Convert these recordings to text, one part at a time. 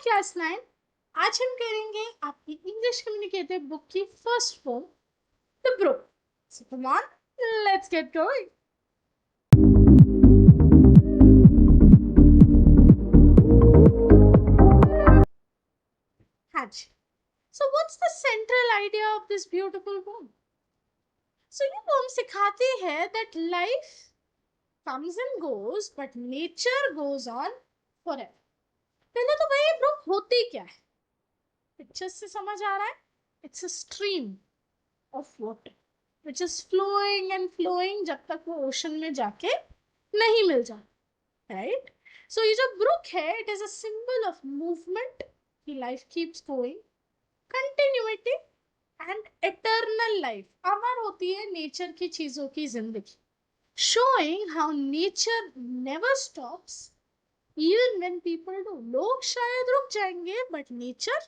Class 9। आज हम करेंगे आपकी इंग्लिश कम्युनिकेटिव बुक की first form, the brook. So come on, let's get going. हाँ जी। So what's the central idea of this beautiful book? So ये पोम सिखाती है that life comes and goes but nature goes on forever. पहले तो भाई book होती क्या है? पिक्चर से समझ आ रहा है? It's a stream of water which is flowing and flowing जब तक वो ओशन में जाके नहीं मिल जाता, राइट? सो ये जो ब्रुक है, it is a symbol of movement की life keeps going, continuity and eternal life. अमर होती है नेचर की चीजों की जिंदगी, showing how nature never stops even when people do. लोग शायद रुक जाएंगे बट नेचर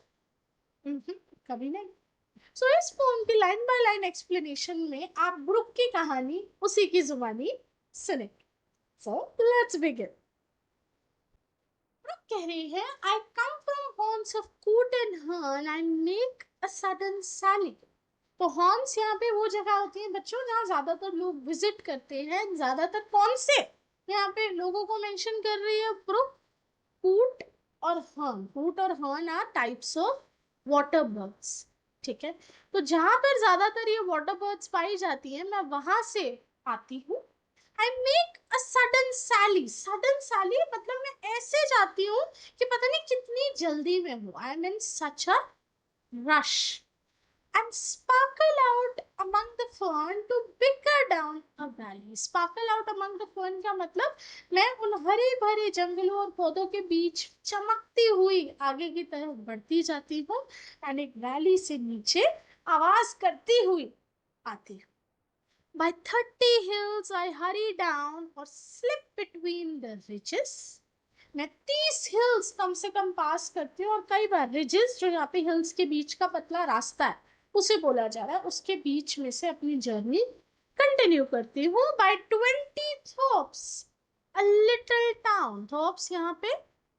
कभी नहीं। सो इस पोम की लाइन बाय लाइन एक्सप्लेनेशन में आप ब्रुक की कहानी उसी की जुबानी सुने। So let's begin. ब्रुक कह रही है, आई कम फ्रॉम हॉर्न्स ऑफ कूट एंड हर्न आई मेक अ सडन सैली। तो हॉर्न्स यहाँ पे वो जगह होती है बच्चों जहाँ ज्यादातर लोग विजिट करते हैं। ज्यादातर कौन से यहाँ पे लोगों को मेंशन कर रही है ब्रुक? कूट और हर्न। कूट और hern are types of water birds, ठीक है? तो जहां पर ज्यादातर ये वाटर बर्ड्स पाई जाती है, मैं वहां से आती हूँ। I make a sudden sally. Sudden sally मतलब मैं ऐसे जाती हूँ कि पता नहीं कितनी जल्दी में हूँ। I am in such a rush and sparkle out among the fern to bicker down a valley. Sparkle out among the fern का मतलब मैं उन हरे भरे जंगलों और पौधों के बीच चमकती हुई आगे की तरफ बढ़ती जाती हूँ एंड एक वैली से नीचे आवाज करती हुई आती हूँ। By 30 hills I hurry down or slip between the ridges. मैं 30 हिल्स कम से कम पास करती हूँ और कई बार रिजेस, जो यहाँ पे हिल्स के बीच का पतला रास्ता है उसे बोला जा रहा है, उसके बीच में से अपनी जर्नी कंटिन्यू करती हूँ। By 20 thorpes a little town. Thorpes यहाँ पे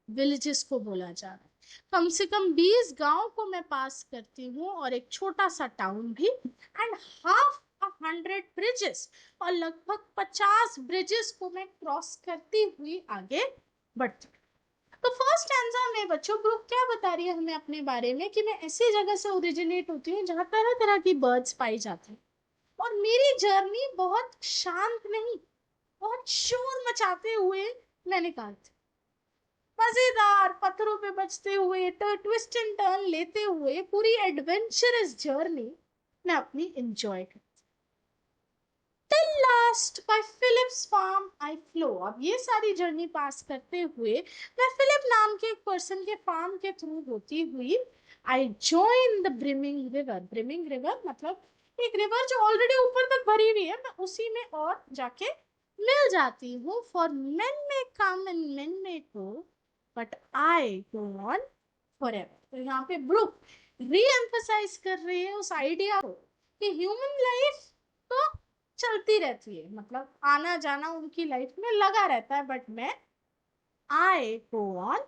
विलेजेस को बोला जा रहा है। कम से कम 20 गांव को मैं पास करती हूँ और एक छोटा सा टाउन भी। एंड हाफ 100 ब्रिजेस, और लगभग 50 ब्रिजेस को मैं क्रॉस करती हुई आगे बढ़ती। तो फर्स्ट स्टैंजा में बच्चों ब्रुक क्या बता रही है हमें अपने बारे में कि मैं ऐसी जगह से ओरिजिनेट होती हूँ जहाँ तरह तरह की बर्ड्स पाई जाती हैं और मेरी जर्नी बहुत शांत नहीं, बहुत शोर मचाते हुए मैंने कहा था। मजेदार पत्थरों पे बचते हुए, ट्विस्ट एंड टर्न लेते हुए पूरी एडवेंचरस जर्नी मैं अपनी एंजॉय करती। Till last by Philip's farm I flow। अब ये सारी जर्नी पास करते हुए मैं फिलिप नाम के एक पर्सन के फार्म के थ्रू होती हुई I join the brimming river. Brimming river मतलब एक रिवर जो ऑलरेडी ऊपर तक भरी हुई है, मैं उसी में और जाके मिल जाती हूँ। For men may come and men may go but I go on forever। तो यहाँ पे ब्रुक री एम्फसाइज कर रही है उस आइडिया को कि ह्यूमन लाइफ तो चलती रहती है, मतलब आना जाना उनकी लाइफ में लगा रहता है, बट मैं आई गो ऑन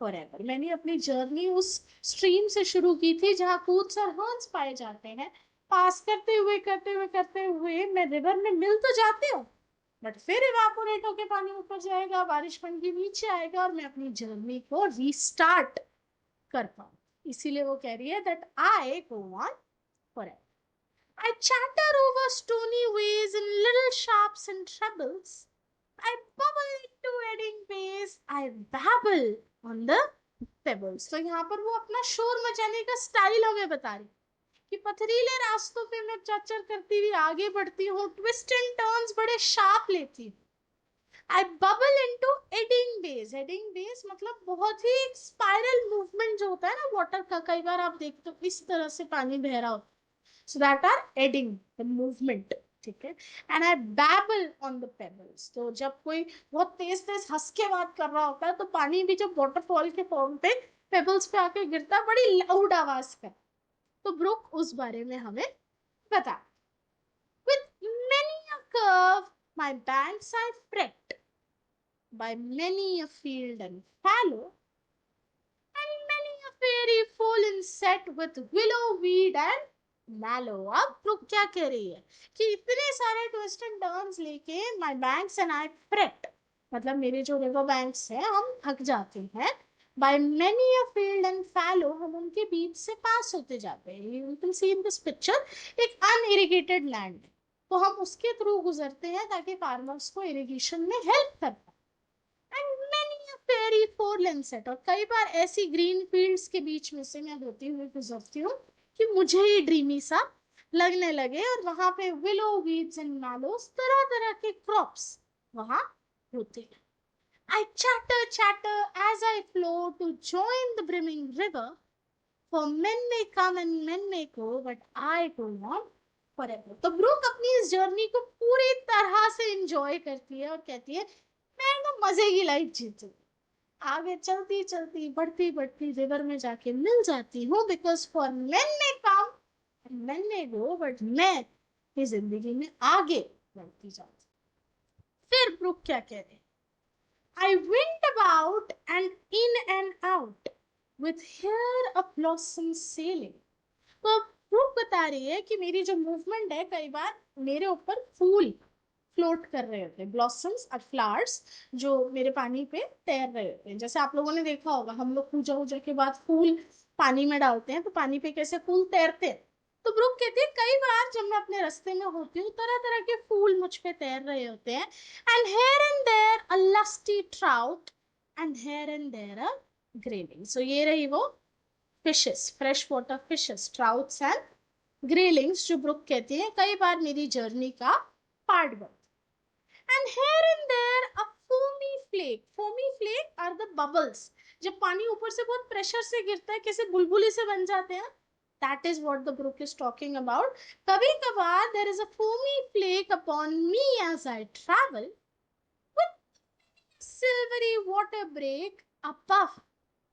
फॉरएवर। मैंने अपनी जर्नी उस स्ट्रीम से शुरू की थी जहाँ कूट्स और हर्न्स पाए जाते हैं। पास करते हुए करते हुए करते हुए मैं रिवर में मिल तो जाती हूँ बट फिर इवापोरेट होके पानी ऊपर जाएगा, बारिश बन के नीचे आएगा और मैं अपनी जर्नी को रीस्टार्ट कर पाऊँ। इसीलिए वो कह रही है that I go on forever. I chatter over stony ways in little sharps and trebles. I bubble into wedding pace. I babble on the pebbles। तो यहाँ पर वो अपना शोर मचाने का स्टाइल हमें बता रही कि पथरीले रास्तों पे मैं चर्चा करती हुई आगे बढ़ती हूँ, ट्विस्ट एंड टर्न्स बड़े शार्प लेती हूँ। I bubble into eddying bays. Eddying bays मतलब बहुत ही स्पाइरल मूवमेंट जो होता है ना वाटर का, कई बार आप देखते हो इस तरह से पानी बह रहा होता है, so that are adding the movement, ठीक है? And I babble on the pebbles. तो जब कोई बहुत तेज तेज हंस के बात कर रहा होता है तो पानी भी जब वाटरफॉल के फॉर्म पे पेबल्स पे आके गिरता है बड़ी लाउड आवाज कर। तो ब्रुक उस बारे में हमें बता। with many a curve my banks I fret by many a field and fallow set with willow weed and mallow. अब ब्रुक क्या कह रही है कि इतने सारे ट्विस्ट एंड टर्न्स लेके my banks and I fret, मतलब मेरे जो रिवर बैंक्स हैं हम थक जाते हैं, by many a field and fallow, हम उनके बीच से पास होते जाते हैं. You can see in this picture एक अनइरिगेटेड लैंड है, तो हम उसके थ्रू गुजरते हैं ताकि फार्मर्स को इरिगेशन में हेल्प कर पाए. And many a fairy foreland set, और कई बार ऐसी ग्रीन फील्ड्स के बीच में से मैं होती हुई गुजरती हूँ कि मुझे ही ड्रीमी सा लगने लगे, और वहां पे विलो वीड्स एंड मैलोस, तरह तरह के क्रॉप्स वहां होते हैं. I chatter, chatter as I flow to join the brimming river. For men may come and men may go, but I go on forever. तो ब्रूक अपनी इस जर्नी को पूरी तरह से एंजॉय करती है और कहती है मैं तो मजे की लाइफ जीती, आगे चलती चलती बढ़ती बढ़ती रिवर में जाके मिल जाती हूँ, because for main may come and main may go, but मैं अपनी जिंदगी में आगे बढ़ती जाती. फिर ब्रूक क्या कह रहे, I went about and in and out with hair of blossom sailing. तो ब्रूक बता रही है कि मेरी जो मूवमेंट है, कई बार मेरे ऊपर फूल फ्लोट कर रहे होते हैं, ब्लॉसम्स और फ्लावर्स जो मेरे पानी पे तैर रहे होते हैं. जैसे आप लोगों ने देखा होगा, हम लोग पूजा वूजा के बाद फूल पानी में डालते हैं तो पानी पे कैसे फूल तैरते हैं. तो ब्रूक कहती है कई बार जब मैं अपने रास्ते में होती हूँ, तरह तरह के फूल मुझ पे तैर रहे होते हैं. And here and there a lusty trout and here and there a grayling. So ये रही वो fishes, fresh water fishes, trouts and graylings, जो ब्रूक कहती है कई बार मेरी जर्नी का पार्ट बन. And here and there a foamy flake. Foamy flake are the bubbles. जब पानी ऊपर से बहुत प्रेशर से गिरता है, कैसे बुलबुली से बन जाते हैं. That is what the brook is talking about. कभी कभार there is a foamy flake upon me as I travel with silvery water break above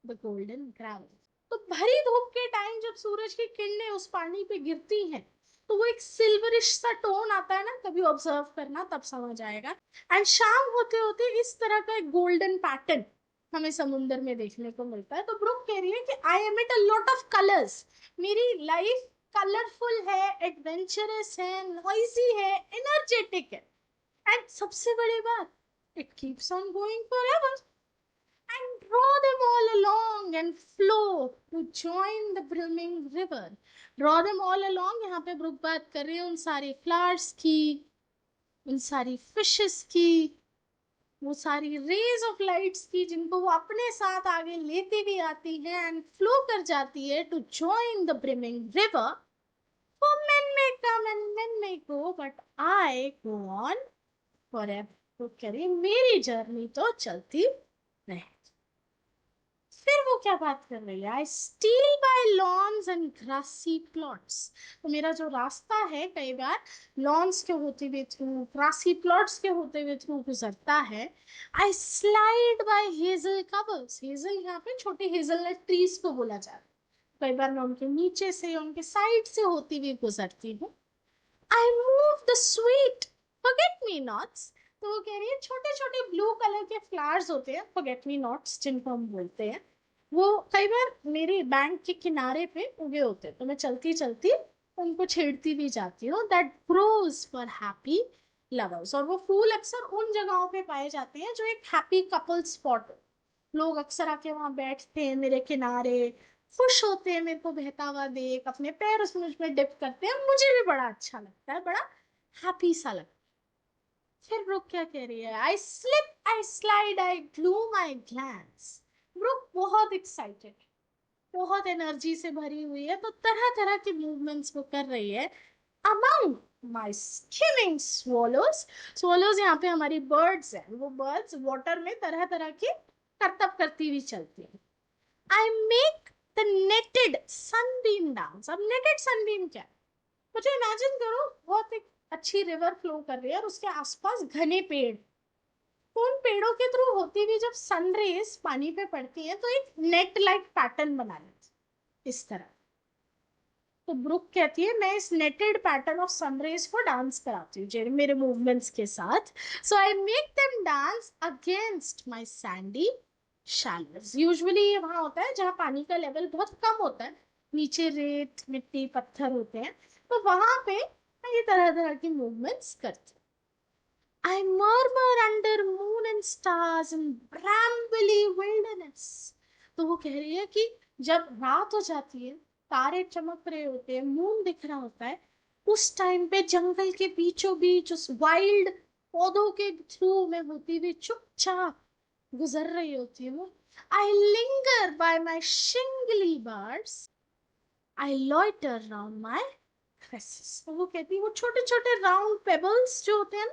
the golden gravel. तो भरी धूप के टाइम जब सूरज की किरणें उस पानी पे गिरती हैं, तो वो एक सिल्वरिश सा टोन आता है ना, कभी ऑब्जर्व करना तब समझ आएगा. एंड शाम होते होते इस तरह का एक गोल्डन पैटर्न हमें समुद्र में देखने को मिलता है. तो ब्रूक कह रही है कि I am it a lot of colours. मेरी लाइफ कलरफुल है, एडवेंचरस है, नॉइजी है, एनर्जेटिक है, एंड सबसे बड़ी बात, it keeps on going forever. And draw them all along and flow to join the brimming river. Draw them all along, यहाँ पे ब्रुक बात कर रही है उन सारी फ्लावर्स की, उन सारी फिशेस की, वो सारी रेज ऑफ लाइट्स की, जिनको वो अपने साथ आगे लेती भी आती है एंड फ्लो कर जाती है to join the brimming river. For men may come and men may go, but I go on forever. तो कह रही मेरी जर्नी तो चलती रहे. फिर वो क्या बात कर रही है, I steal by lawns and grassy plots. तो मेरा जो रास्ता है कई बार लॉन्स के होते हुए थ्रू, ग्रासी प्लॉट्स के होते हुए थ्रू गुजरता है. I slide by hazel covers. Hazel यहाँ पे छोटी हेजलनट ट्रीज को बोला जाता है. कई बार मैं उनके नीचे से, उनके साइड से होती हुई गुजरती हूँ. I move the sweet forget me nots. तो वो कह रही है छोटे छोटे ब्लू कलर के फ्लावर्स होते हैं, फॉरगेट मी नॉट्स जिनको हम बोलते हैं, वो कई बार मेरे बैंक के किनारे पे उगे होते हैं. तो मैं चलती चलती उनको छेड़ती भी जाती हूँ. That grows for happy lovers. और वो फूल अक्सर उन जगहों पे पाए जाते हैं जो एक हैप्पी कपल स्पॉट हो. लोग अक्सर आके वहां बैठते हैं मेरे किनारे, खुश होते हैं मेरे को बहता हुआ देख, अपने पैर उसमें मुझ डिप करते हैं, मुझे भी बड़ा अच्छा लगता है, बड़ा हैप्पी सा लगता है. फिर ब्रुक क्या कह रही है, आई slip I slide I gloom I glans. Book बहुत एक्साइटेड, बहुत एनर्जी से भरी हुई है, तो तरह तरह के मूवमेंट्स वो कर रही है. अमंग माई स्किमिंग swallows. swallows यहाँ पे हमारी बर्ड्स हैं. वो बर्ड्स वाटर में तरह तरह की करतब करती हुई चलती है. I make the netted sunbeam dance. अब नेटेड सनबीम क्या है, मुझे इमेजिन करो बहुत एक अच्छी रिवर फ्लो कर रही है और उसके आसपास घने पेड़, तो उन पेड़ों के थ्रू होती हुई जब सनरेज पानी पे पड़ती है तो एक नेट लाइक पैटर्न बना लेती इस तरह. तो ब्रुक कहती है मैं इस नेटेड पैटर्न ऑफ सनरेज को डांस कराती हूँ मेरे मूवमेंट्स के साथ. So I make them dance against my sandy shallows. Usually ये वहां होता है जहाँ पानी का लेवल बहुत कम होता है, नीचे रेत मिट्टी पत्थर होते हैं, तो वहां पे ये तरह तरह की मूवमेंट्स करते हैं। I murmur under moon and stars in brambly wilderness. तो वो कह रही है कि जब रात हो जाती है, तारे चमक रहे होते हैं, मून दिख रहा होता है, उस टाइम पे जंगल के बीचों बीच उस वाइल्ड पौधों के थ्रू में होती हुई चुपचाप गुजर रही होती है वो। I linger by my shingly bars, I loiter round my cresses. वो कहती है वो छोटे छोटे राउंड पेबल्स जो होते हैं,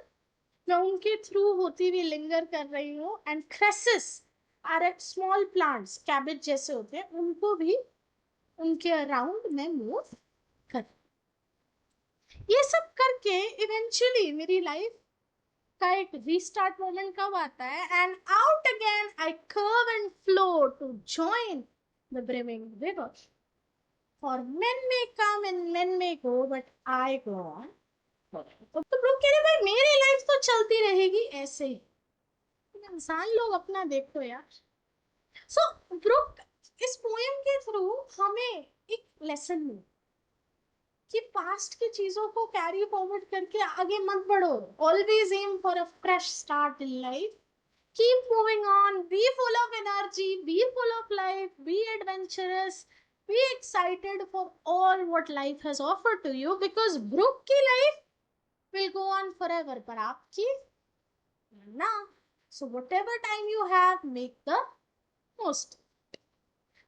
मैं उनके थ्रू होती हुई लिंगर कर रही हूँ। And cresses are at small plants, cabbage जैसे होते हैं, उनको भी उनके अराउंड मैं मूव कर, ये सब करके इवेंचुअली मेरी लाइफ का एक रीस्टार्ट मोमेंट कब आता है? And out again I curve and flow to join the brimming river, for men may come and men may go but I go on। तो ब्रुक कह रहे भाई मेरी लाइफ तो चलती रहेगी ऐसे ही, इंसान लोग अपना देखो यार। सो ब्रुक इस पोएम के थ्रू हमें एक लेसन मिला कि पास्ट की चीजों को कैरी फॉरवर्ड करके आगे मत बढ़ो। Always aim for a fresh start in life, keep moving on, be full of energy, be full of life, be adventurous, be excited for all what life has offered to you, because brook की life will go on forever, पर आपकी ना। So whatever time you have, make the most।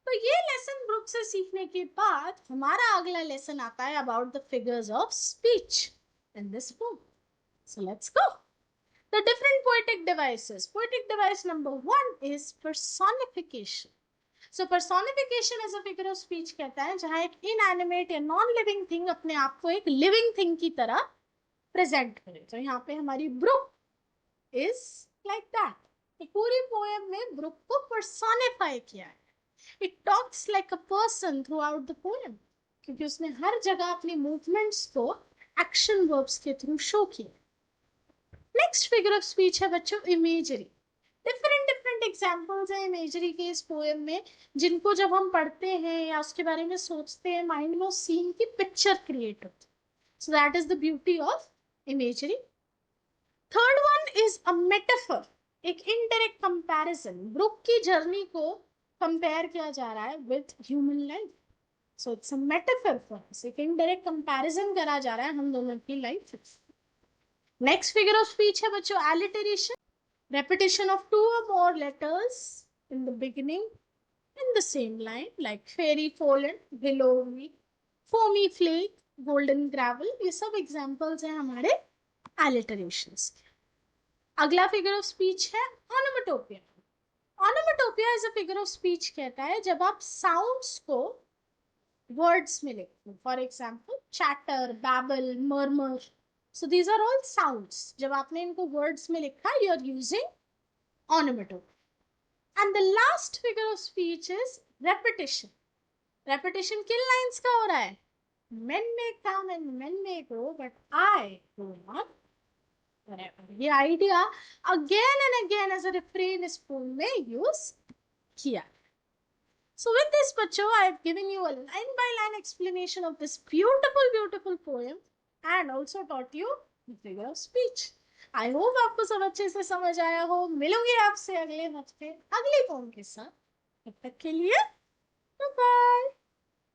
तो ये lesson book से सीखने के बाद हमारा अगला लेसन आता है about the figures of speech in this book. So let's go। The different poetic devices. Poetic device number 1 is personification. So personification as a figure of speech कहता है जहां एक inanimate या non living thing अपने आप को एक living thing की तरह प्रेजेंट करे। तो यहाँ पे हमारी ब्रुक इज लाइक दैट। पूरी पोएम में ब्रुक को पर्सोनिफाई किया है। It talks like a person through out the poem, क्योंकि उसने हर जगह अपनी मूवमेंट्स को एक्शन वर्ब्स के थ्रू शो किया। नेक्स्ट फिगर ऑफ स्पीच है बच्चों इमेजरी। डिफरेंट डिफरेंट एग्जाम्पल्स हैं इमेजरी के इस पोएम में, जिनको जब हम पढ़ते हैं या उसके बारे में सोचते हैं, माइंड में उस सीन की पिक्चर क्रिएट होती है। So that is the beauty of imagery. Third one is a metaphor, एक इनडायरेक्ट कंपैरिजन। ब्रुक की जर्नी को कंपेयर किया जा रहा है with human life, so it's a metaphor for us, एक इनडायरेक्ट कंपैरिजन करा जा रहा है हम दोनों की life. Next figure of speech है बच्चों alliteration, repetition of two or more letters in the beginning in the same line, like fairy fallen, below me, foamy flake, golden gravel। ये सब एग्जाम्पल्स हैं हमारे alliterations के। अगला फिगर ऑफ स्पीच है onomatopoeia. Onomatopoeia is a figure of speech कहता है जब आप साउंड्स को वर्ड्स में लिखते हो। For example chatter, babble, murmur, so these are all sounds. जब आपने इनको वर्ड्स में लिखा, you are using onomatopoeia. And the last figure of speech is repetition. Repetition किन lines का हो रहा है? Men may come and men may go, but I go on forever। ये idea again and again as a refrain इस poem में use किया। So with this बच्चों, I have given you a line by line explanation of this beautiful beautiful poem and also taught you the figure of speech। I hope आपको सब अच्छे से समझ आया हो। मिलूंगी आपसे अगले हफ्ते अगली पोम के साथ। तब तक के लिए